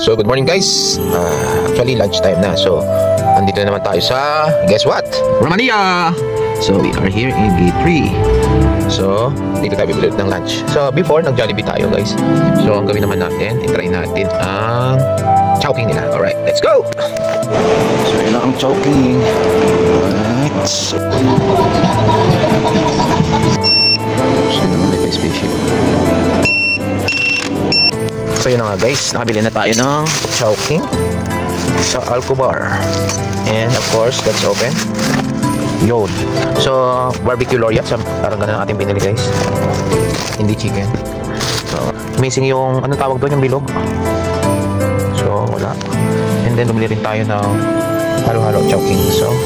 So good morning guys. Actually lunch time na. So andito na naman tayo sa, guess what? Romania. So we are here in gate 3. So dito tayo bibili ng lunch. So before nag-Jollibee tayo guys. So ang gawin naman natin, i-try natin ang Chowking nila. Alright, let's go. So yun ang Chowking. Alright. So naman may spaceship. So yun na nga guys, nakabili na tayo ng Chowking sa Alcobar. And of course, let's open. Yun. So, barbecue laureate. So, parang ganun ang ating pinili guys. Hindi chicken. So, missing yung, anong tawag doon, yung bilog. So, wala. And then, bumili rin tayo ng halo-halo Chowking. So,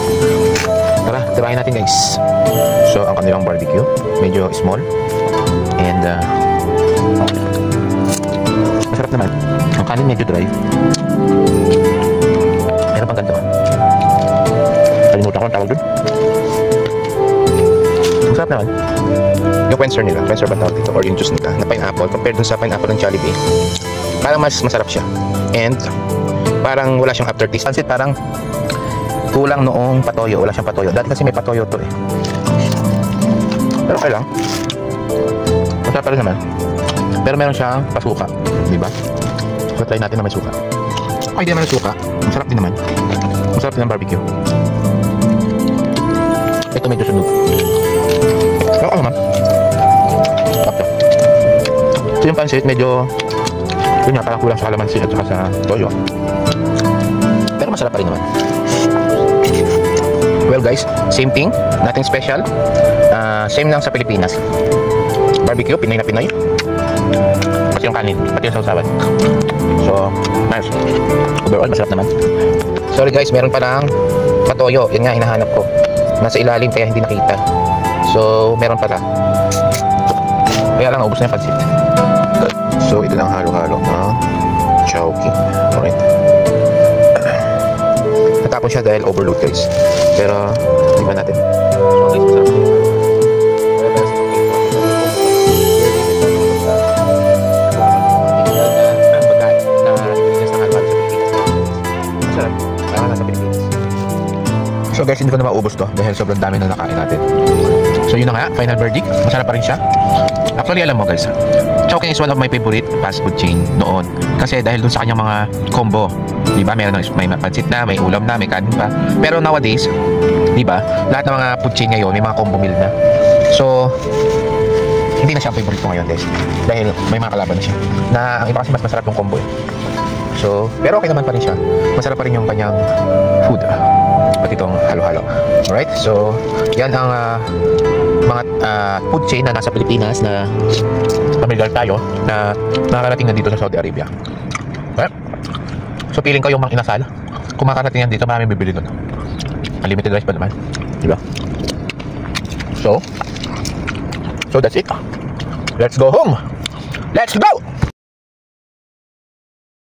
tara, tirahin natin guys. So, ang kanilang barbecue, medyo small. And, masarap naman. Ang kanin medyo dry. Meron pang ganito. Kalimutan ko ang tawag dun. Masarap naman. Yung quencher nila, quencher ba tawag dito, or yung juice nila na pineapple, compared dun sa pineapple ng Jollibee, parang mas masarap siya. And parang wala siyang aftertaste. Pansit parang kulang noong patoyo. Wala siyang patoyo. Dati kasi may patoyo to eh. Pero okay lang. Masarap pa rin naman. Pero meron siyang pasuka, di ba? So try natin na may suka. Ay, di naman may suka. Masarap din naman. Masarap din ang barbecue. Ito medyo sunog. Pero ako naman. Sakto. So yung pansit medyo, yun nga, parang kulang sa kalamansi at saka sa toyo. Pero masarap pa rin naman. Well guys, same thing. Nothing special. Same lang sa Pilipinas. Barbecue, Pinoy na Pinoy. Pati yung kanin, pati yung sausawan. So, nice. Overall, masarap naman. Sorry guys, meron pa lang patoyo. Yan nga, hinahanap ko. Nasa ilalim, kaya hindi nakita. So, meron pala. Kaya lang, ubos na yung pansit. So, ito lang halo-halo ng Chowking. Alright. Natapon siya dahil overload guys. Pero, tingnan natin. So, guys, masarap. So guys, hindi ko na maubos to dahil sobrang dami na nakain natin. So yun na nga, final verdict. Masarap pa rin siya. Actually, alam mo guys, Chowking is one of my favorite fast food chain noon. Kasi dahil dun sa kanyang mga combo, di ba, meron may pansit na, may ulam na, may kanin pa. Pero nowadays, di ba, lahat ng mga food chain ngayon, may mga combo meal na. So, hindi na siya ang favorite ko ngayon guys. Dahil may mga kalaban na siya. Na ang iba kasi mas masarap yung combo eh. So, pero okay naman pa rin siya. Masarap pa rin yung kanyang food. Pati itong halo-halo. Alright, so yan ang mga food chain na nasa Pilipinas na familiar tayo na nakarating na dito sa Saudi Arabia. Okay? So feeling ko yung mga inasal, kung makarating yan dito, maraming bibili doon. Unlimited rice pa naman, diba? So that's it. Let's go home. Let's go.